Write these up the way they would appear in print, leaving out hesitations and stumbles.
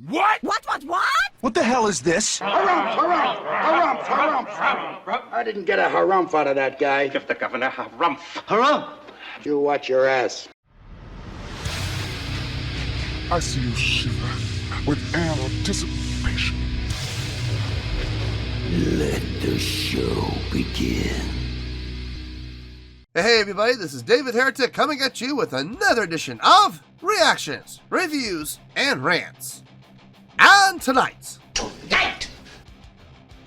What? What? What the hell is this? Harumph. I didn't get a harumph out of that guy. Give the governor harumph. Harumph! You watch your ass. I see you shiver with anticipation. Let the show begin. Hey everybody, this is David Heretic coming at you with another edition of Reactions, Reviews, and Rants. And tonight...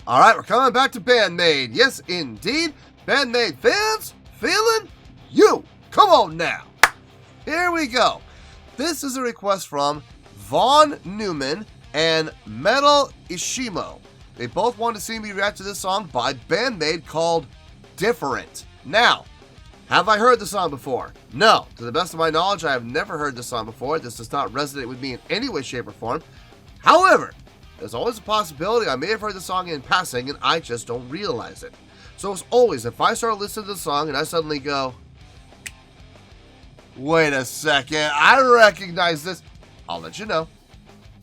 Alright, we're coming back to Band-Maid. Yes, indeed. Band-Maid Fans FEELIN YOU. Come on now. Here we go. This is a request from Vaughn Newman and Metal Ishimo. They both wanted to see me react to this song by Band-Maid called Different. Now, have I heard the song before? No. To the best of my knowledge, I have never heard this song before. This does not resonate with me in any way, shape, or form. However, there's always a possibility I may have heard the song in passing and I just don't realize it. So as always, if I start listening to the song and I suddenly go, wait a second, I recognize this, I'll let you know.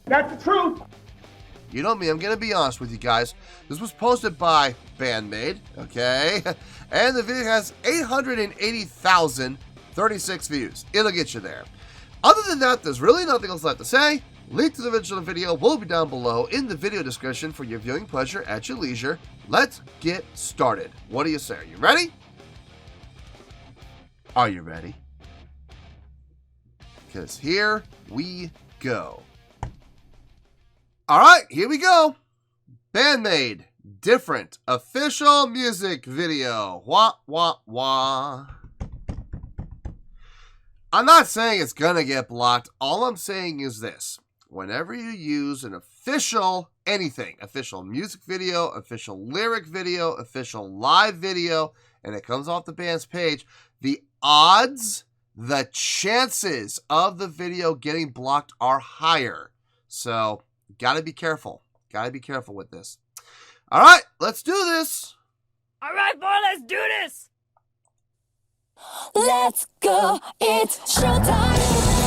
That's the truth. You know me, I'm going to be honest with you guys. This was posted by Band-Maid, okay? And the video has 880,036 views. It'll get you there. Other than that, there's really nothing else left to say. Link to the original video will be down below in the video description for your viewing pleasure at your leisure. Let's get started. What do you say? Are you ready? Are you ready? Because here we go. Alright, here we go. Band-Maid, Different, official music video. Wah, wah, wah. I'm not saying it's gonna get blocked. All I'm saying is this. Whenever you use an official anything, official music video, official lyric video, official live video, and it comes off the band's page, the odds, the chances of the video getting blocked are higher. So, gotta be careful. Gotta be careful with this. Alright, let's do this. Alright, boy, let's do this! Let's go, it's showtime!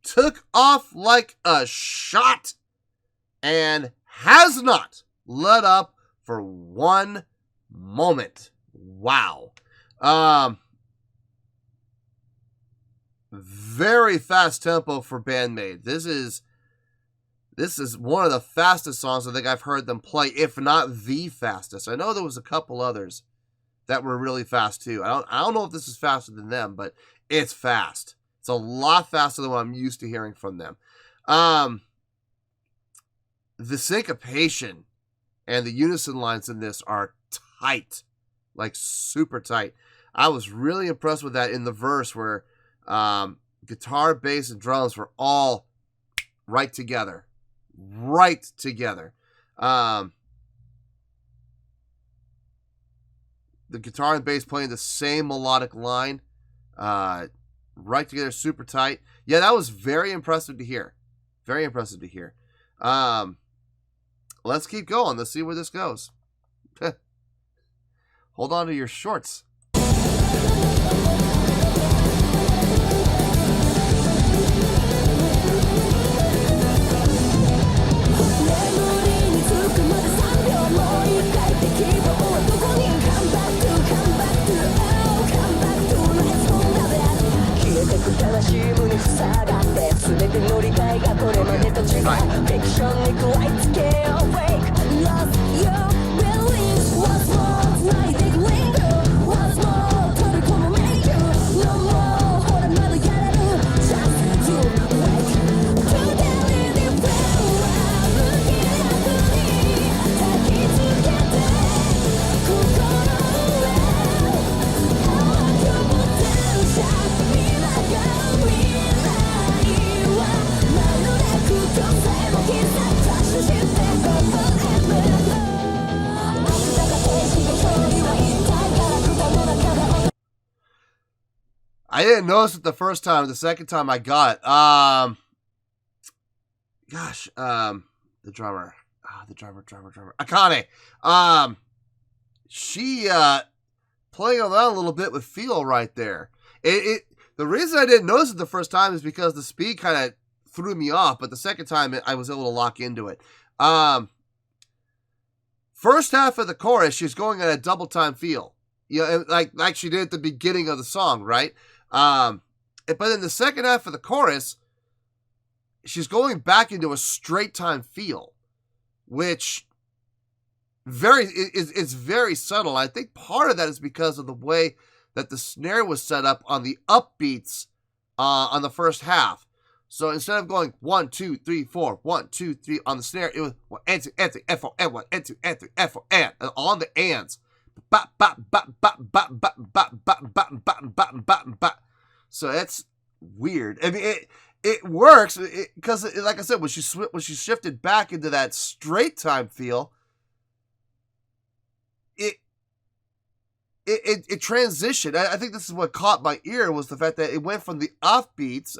Took off like a shot and has not let up for one moment. Wow. Very fast tempo for Band-Maid. This is one of the fastest songs I think I've heard them play, if not the fastest. I know there was a couple others that were really fast too. I don't know if this is faster than them, but it's fast. It's a lot faster than what I'm used to hearing from them. The syncopation and the unison lines in this are tight, like super tight. I was really impressed with that in the verse where guitar, bass, and drums were all right together. Right together. The guitar and bass playing the same melodic line. Right together, super tight. Yeah, that was very impressive to hear. Very impressive to hear. Let's keep going. Let's see where this goes. Hold on to your shorts. Keep I didn't notice it the first time. The second time I got it. The drummer. The drummer. Akane. She playing around a little bit with feel right there. The reason I didn't notice it the first time is because the speed kind of threw me off, but the second time I was able to lock into it. First half of the chorus, she's going at a double time feel. Like she did at the beginning of the song, right? But in the second half of the chorus, she's going back into a straight time feel, which is very subtle. I think part of that is because of the way that the snare was set up on the upbeats on the first half. So instead of going 1, 2, 3, 4, 1, 2, 3 on the snare, it was 1 and 2 and 3 F 4 and 1 and 2 and 3 F 4 and on the ands. Bop bop bop bop bop bop bop bop bop bop bop bop bop. So that's weird. I mean, it works because, like I said, when she shifted back into that straight time feel, it transitioned. I think this is what caught my ear, was the fact that it went from the upbeats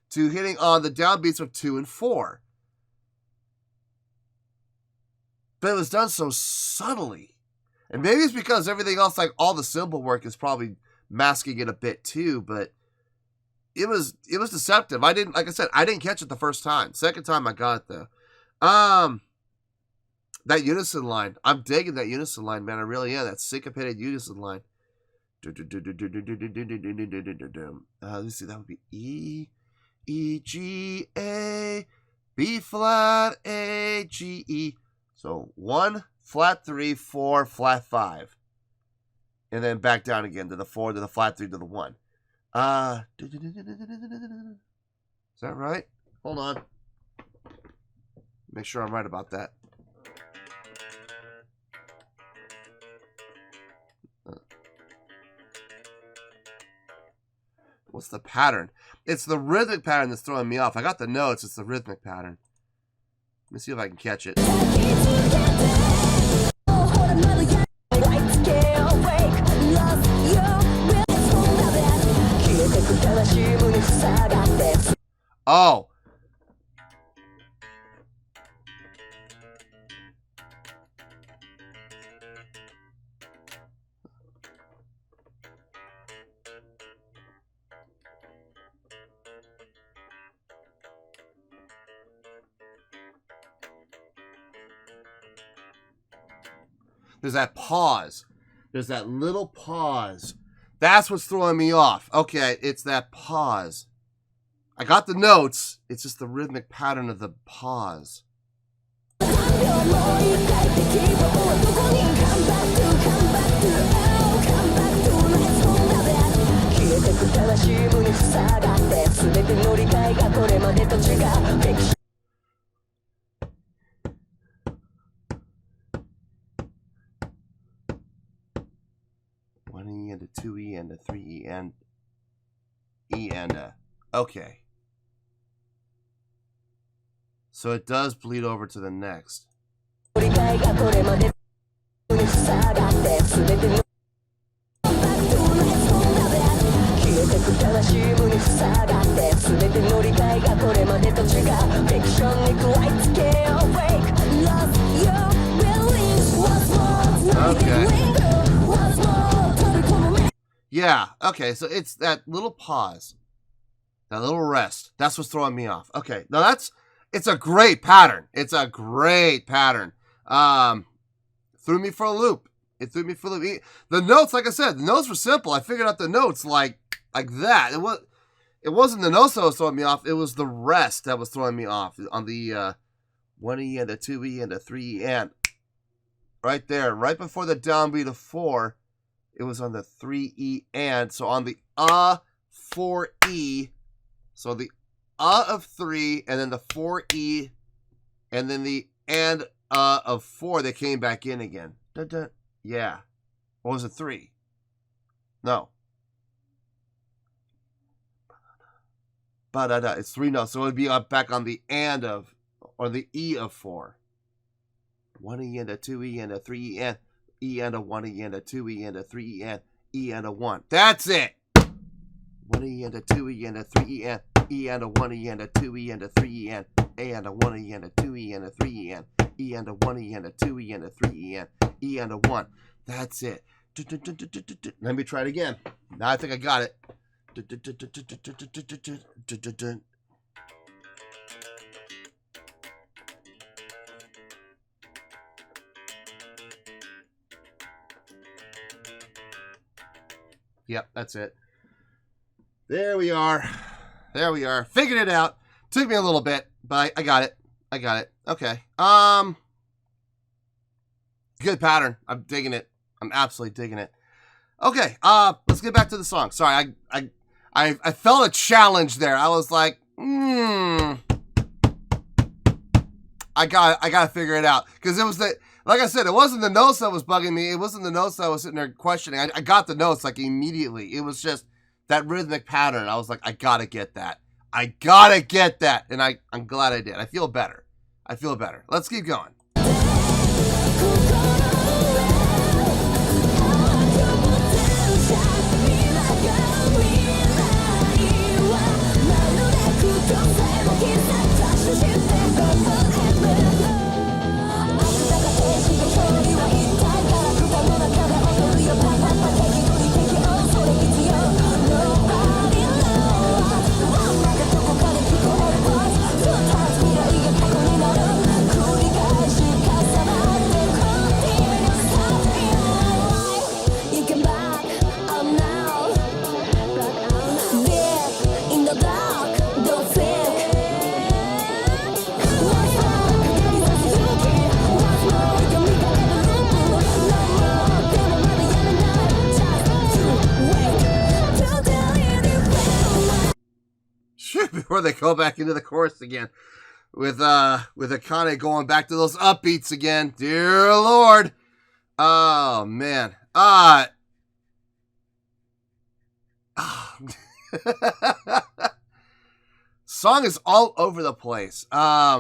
to hitting on the downbeats of 2 and 4. But it was done so subtly. And maybe it's because everything else, like all the cymbal work, is probably masking it a bit too, but it was deceptive. I didn't catch it the first time. Second time I got it though. That unison line. I'm digging that unison line, man. I really am. That syncopated unison line. Let's see, that would be E, G, A, B flat, A, G, E. So 1, flat 3, 4, flat 5. And then back down again to the 4, to the flat 3, to the 1. Is that right? Hold on. Make sure I'm right about that. What's the pattern? It's the rhythmic pattern that's throwing me off. I got the notes. It's the rhythmic pattern. Let me see if I can catch it. Oh. There's that pause. There's that little pause. That's what's throwing me off. Okay, it's that pause. I got the notes. It's just the rhythmic pattern of the pause. One E and a 2 E and a 3 E and E and a. Okay. So it does bleed over to the next. Okay. Yeah, okay, so it's that little pause. That little rest. That's what's throwing me off. Okay, now it's a great pattern. It's a great pattern. Threw me for a loop. It threw me for a loop. The notes, like I said, the notes were simple. I figured out the notes like that. It wasn't the notes that was throwing me off. It was the rest that was throwing me off on the 1 E and a 2 E and a 3 E and. Right there, right before the downbeat of 4, it was on the 3 E and. So on the 4 E, so the of 3 and then the 4 E and then the and of 4, they came back in again. Dun, dun. Yeah. What was it, 3? No. Ba-da-da. It's 3 notes. So it would be back on the and of, or the E of 4. 1 E and a 2 E and a 3 E and. E and a 1 E and a 2 E and a 3 E and E and a 1. That's it. 1 E and a 2 E and a 3 E and E and a 1 E and a 2 E and a 3 E and A and a 1 E and a 2 E and a 3 E and E and a 1 E and a 2 E and a 3 E and E and a 1. That's it. Let me try it again. Now I think I got it. Yep, that's it. There we are. There we are. Figured it out. Took me a little bit, but I got it. I got it. Okay. Good pattern. I'm digging it. I'm absolutely digging it. Okay. Let's get back to the song. Sorry, I felt a challenge there. I was like, I gotta figure it out. Because it was like I said, it wasn't the notes that was bugging me. It wasn't the notes that I was sitting there questioning. I got the notes like immediately. It was just that rhythmic pattern. I was like, I gotta get that. I gotta get that. And I'm glad I did. I feel better. I feel better. Let's keep going. Before they go back into the chorus again, with Akane going back to those upbeats again. Dear Lord, oh man, song is all over the place. Man.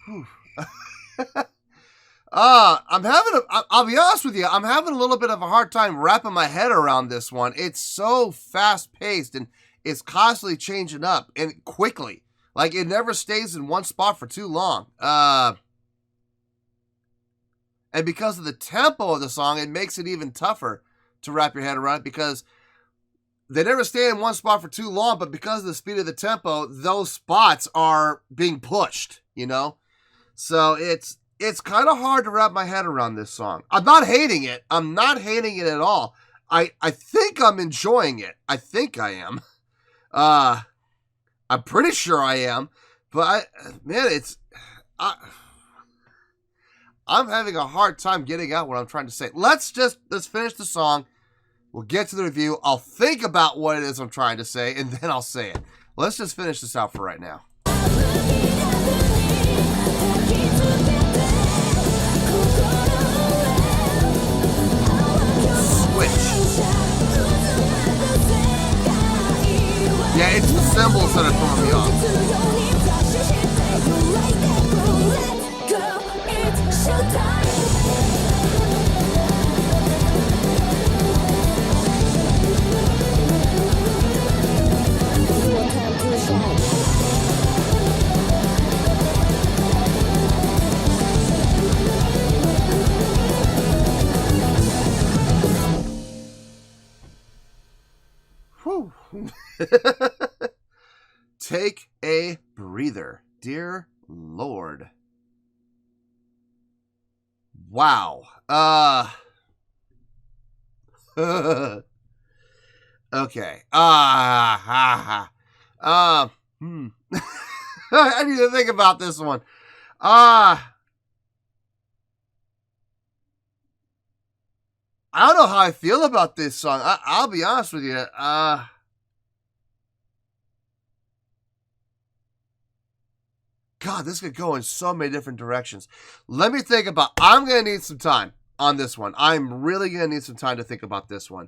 Whew. I'll be honest with you, I'm having a little bit of a hard time wrapping my head around this one. It's so fast paced and it's constantly changing up and quickly. Like it never stays in one spot for too long. And because of the tempo of the song, it makes it even tougher to wrap your head around it because they never stay in one spot for too long, but because of the speed of the tempo, those spots are being pushed, you know? So it's kind of hard to wrap my head around this song. I'm not hating it. I'm not hating it at all. I think I'm enjoying it. I think I am. I'm pretty sure I am. But, I'm having a hard time getting out what I'm trying to say. Let's finish the song. We'll get to the review. I'll think about what it is I'm trying to say, and then I'll say it. Let's just finish this out for right now. Yeah, it's the cymbals that are throwing me off. Whew. Take a breather, dear Lord. Wow. Okay. I need to think about this one. I don't know how I feel about this song. I'll be honest with you. God, this could go in so many different directions. Let me think about. I'm gonna need some time on this one. I'm really gonna need some time to think about this one.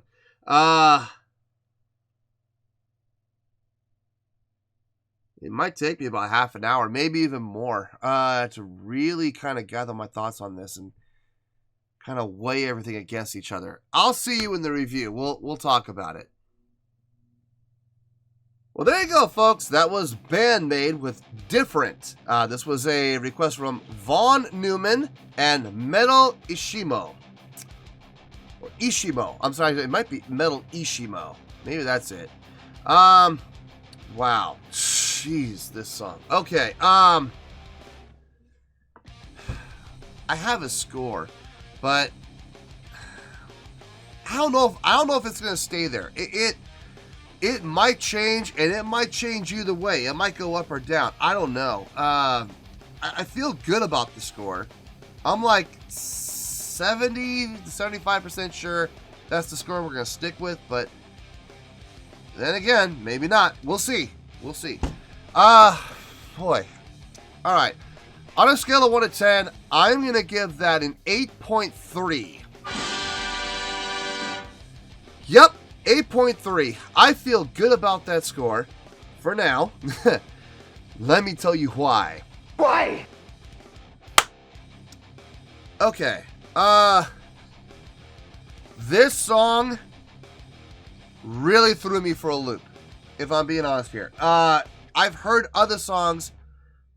it might take me about half an hour, maybe even more, to really kind of gather my thoughts on this and kind of weigh everything against each other. I'll see you in the review. We'll talk about it. Well, there you go, folks. That was Band-Maid with Different. This was a request from Vaughn Newman and Metal Ishimo. Or Ishimo. I'm sorry, it might be Metal Ishimo. Maybe that's it. Wow. Jeez, this song. Okay, I have a score, but I don't know if it's gonna stay there. It might change, and it might change either way. It might go up or down. I don't know. I feel good about the score. I'm like 70 to 75% sure that's the score we're going to stick with, but then again, maybe not. We'll see. We'll see. Boy. All right. On a scale of 1 to 10, I'm going to give that an 8.3. Yep. 8.3. I feel good about that score for now. Let me tell you why. Why? Okay. This song really threw me for a loop, if I'm being honest here. I've heard other songs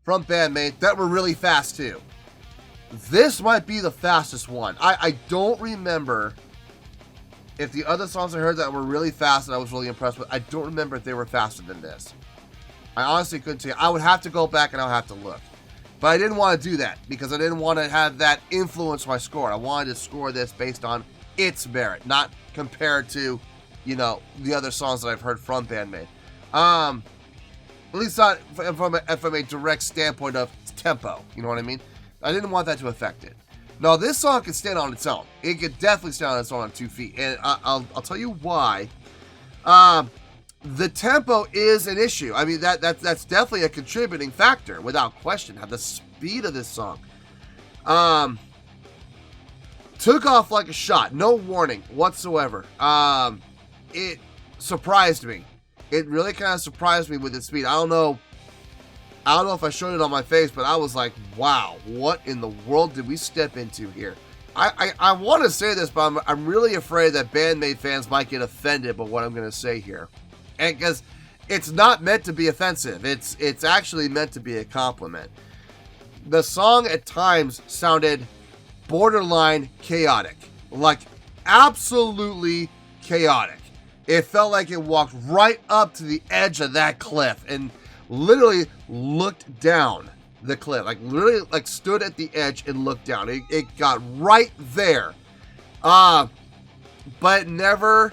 from Band-Maid that were really fast too. This might be the fastest one. I don't remember if the other songs I heard that were really fast and I was really impressed with, I don't remember if they were faster than this. I honestly couldn't tell you. I would have to go back and I'll have to look. But I didn't want to do that because I didn't want to have that influence my score. I wanted to score this based on its merit, not compared to, you know, the other songs that I've heard from Band-Maid. At least not from a direct standpoint of tempo. You know what I mean? I didn't want that to affect it. No, this song can stand on its own. It could definitely stand on its own on 2 feet. And I'll tell you why. The tempo is an issue. I mean, that's definitely a contributing factor, without question. The speed of this song. Took off like a shot. No warning whatsoever. It surprised me. It really kind of surprised me with its speed. I don't know if I showed it on my face, but I was like, wow, what in the world did we step into here? I want to say this, but I'm really afraid that Band-Maid fans might get offended by what I'm going to say here. And because it's not meant to be offensive. It's actually meant to be a compliment. The song at times sounded borderline chaotic. Like, absolutely chaotic. It felt like it walked right up to the edge of that cliff and literally looked down the cliff, like literally like stood at the edge and looked down. It got right there, but it never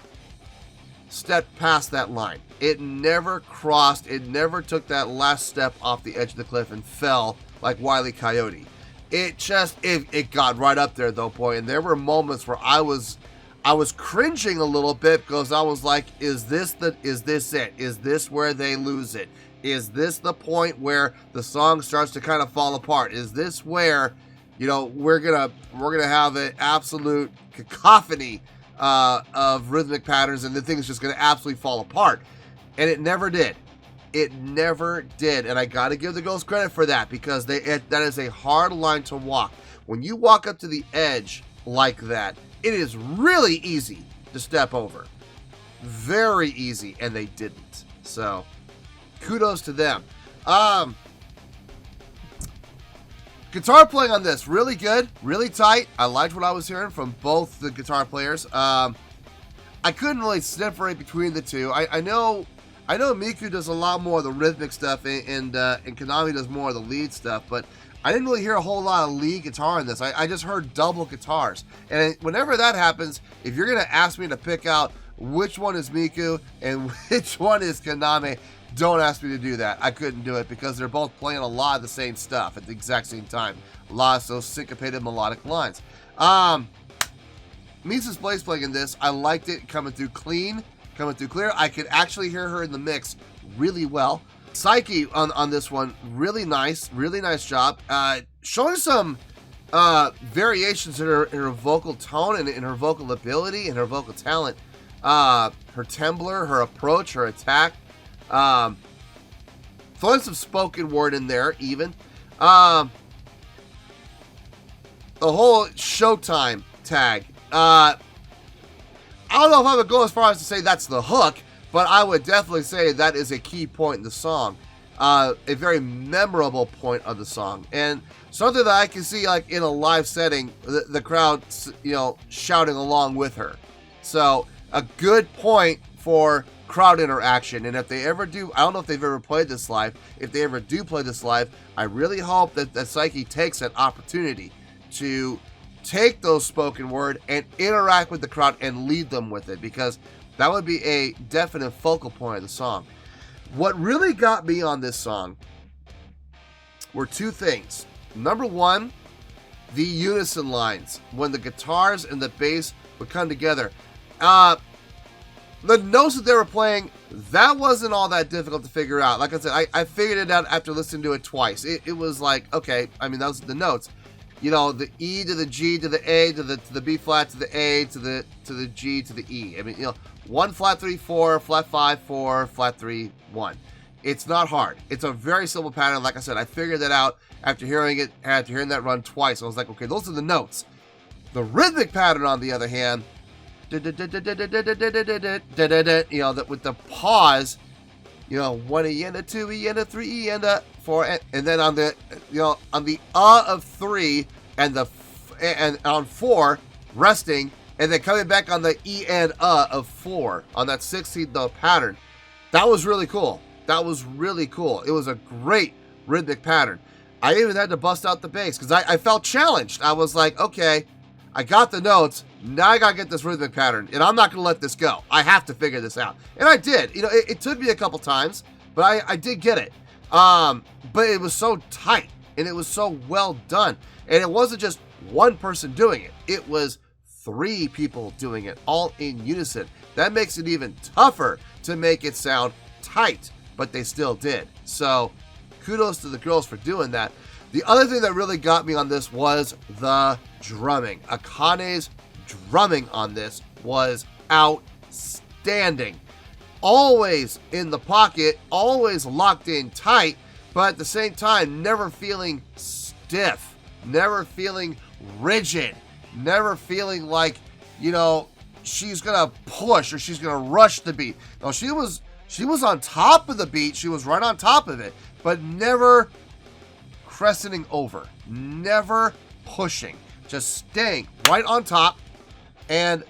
stepped past that line. It never crossed. It never took that last step off the edge of the cliff and fell like Wile E. Coyote. It just it got right up there though, boy. And there were moments where I was cringing a little bit because I was like, is this it? Is this where they lose it? Is this the point where the song starts to kind of fall apart? Is this where, you know, we're gonna have an absolute cacophony of rhythmic patterns and the thing's just gonna absolutely fall apart? And it never did. It never did. And I gotta give the girls credit for that because that is a hard line to walk. When you walk up to the edge like that, it is really easy to step over. Very easy, and they didn't. So kudos to them. Guitar playing on this, really good, really tight. I liked what I was hearing from both the guitar players. I couldn't really separate between the two. I know Miku does a lot more of the rhythmic stuff, and Konami does more of the lead stuff, but I didn't really hear a whole lot of lead guitar in this. I just heard double guitars. And whenever that happens, if you're going to ask me to pick out which one is Miku and which one is Konami, don't ask me to do that. I couldn't do it because they're both playing a lot of the same stuff at the exact same time. A lot of those syncopated melodic lines. Misa's bass playing in this, I liked it coming through clean, coming through clear. I could actually hear her in the mix really well. Psyche on this one, really nice job. Showing some variations in her vocal tone and in her vocal ability and her vocal talent. Her timbre, her approach, her attack. Thought throwing some spoken word in there even. The whole Showtime tag. I don't know if I would go as far as to say that's the hook, but I would definitely say that is a key point in the song. A very memorable point of the song, and something that I can see like in a live setting, the crowd, shouting along with her. So a good point for crowd interaction. And if they ever do, I don't know if they've ever played this live. If they ever do play this live, I really hope that Psyche takes that opportunity to take those spoken word and interact with the crowd and lead them with it, because that would be a definite focal point of the song. What really got me on this song were two things. Number one, the unison lines, when the guitars and the bass would come together. The notes that they were playing, that wasn't all that difficult to figure out. Like I said, I figured it out after listening to it twice. It was like, okay, I mean, those are the notes. The E to the G to the A to the B flat to the A to the G to the E. I mean, 1 flat 3 4, flat 5 4, flat 3 1. It's not hard. It's a very simple pattern. Like I said, I figured that out after hearing that run twice. I was like, okay, those are the notes. The rhythmic pattern, on the other hand, with the pause, 1 E and a 2 E and a 3 E and a 4, and then on the on the of 3 and on 4 resting, and then coming back on the E and of 4 on that 16th note pattern. That was really cool. That was really cool. It was a great rhythmic pattern. I even had to bust out the bass because I felt challenged. I was like, okay, I got the notes. Now I gotta get this rhythmic pattern, and I'm not gonna let this go. I have to figure this out, and I did. It took me a couple times, but I did get it. But it was so tight, and it was so well done, and it wasn't just one person doing it. It was 3 people doing it, all in unison. That makes it even tougher to make it sound tight, but they still did. So kudos to the girls for doing that. The other thing that really got me on this was the drumming. Akane's drumming on this was outstanding. Always in the pocket, always locked in tight, but at the same time, never feeling stiff, never feeling rigid, never feeling like, she's gonna push or she's gonna rush the beat. No, she was on top of the beat. She was right on top of it, but never crescenting over, never pushing, just staying right on top and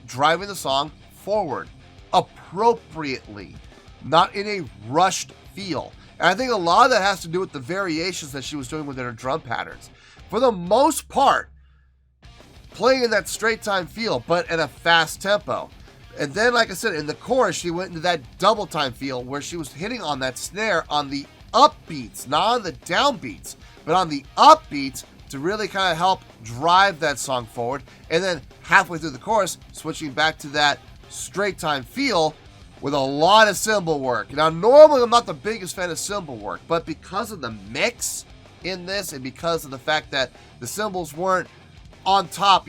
driving the song forward appropriately, not in a rushed feel. And I think a lot of that has to do with the variations that she was doing within her drum patterns. For the most part, playing in that straight time feel, but at a fast tempo. And then, like I said, in the chorus, she went into that double time feel where she was hitting on that snare on the upbeats, not on the downbeats, but on the upbeats to really kind of help drive that song forward. And then halfway through the chorus, switching back to that straight time feel with a lot of cymbal work. Now, normally I'm not the biggest fan of cymbal work, but because of the mix in this and because of the fact that the cymbals weren't on top,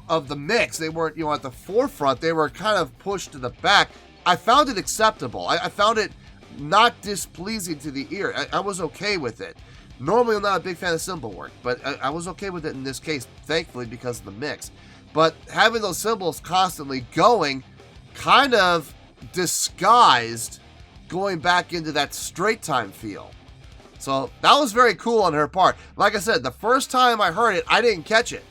of the mix, they weren't, at the forefront, they were kind of pushed to the back, I found it acceptable. I found it not displeasing to the ear. I was okay with it. Normally, I'm not a big fan of cymbal work, but I was okay with it in this case, thankfully, because of the mix. But having those cymbals constantly going kind of disguised going back into that straight time feel. So that was very cool on her part. Like I said, the first time I heard it, I didn't catch it.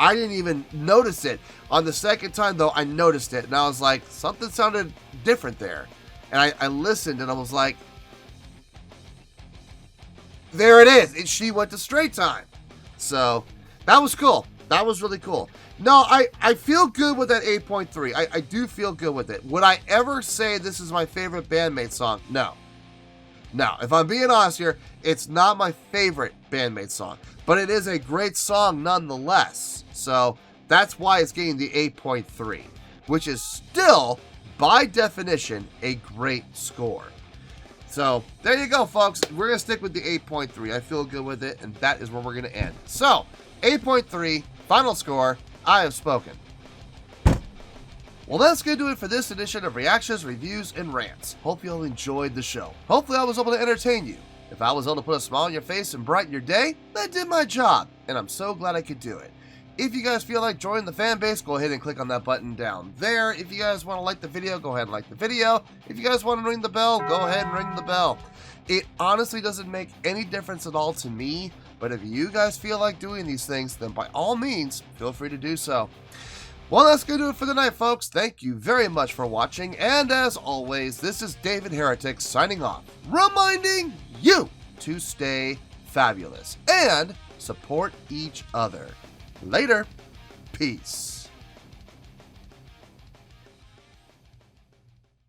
I didn't even notice it. On the second time, though, I noticed it, and I was like, something sounded different there. And I listened, and I was like, there it is. And she went to straight time. So that was cool. That was really cool. No, I feel good with that 8.3. I do feel good with it. Would I ever say this is my favorite Band-Maid song? No. No, if I'm being honest here, it's not my favorite Band-Maid song, but it is a great song nonetheless. So that's why it's getting the 8.3, which is still, by definition, a great score. So there you go, folks. We're going to stick with the 8.3. I feel good with it, and that is where we're going to end. So 8.3, final score. I have spoken. Well, that's going to do it for this edition of Reactions, Reviews, and Rants. Hope you all enjoyed the show. Hopefully I was able to entertain you. If I was able to put a smile on your face and brighten your day, that did my job, and I'm so glad I could do it. If you guys feel like joining the fan base, go ahead and click on that button down there. If you guys want to like the video, go ahead and like the video. If you guys want to ring the bell, go ahead and ring the bell. It honestly doesn't make any difference at all to me, but if you guys feel like doing these things, then by all means, feel free to do so. Well, that's going to do it for the night, folks. Thank you very much for watching, and as always, this is David Heretic signing off, reminding you to stay fabulous and support each other. Later. Peace.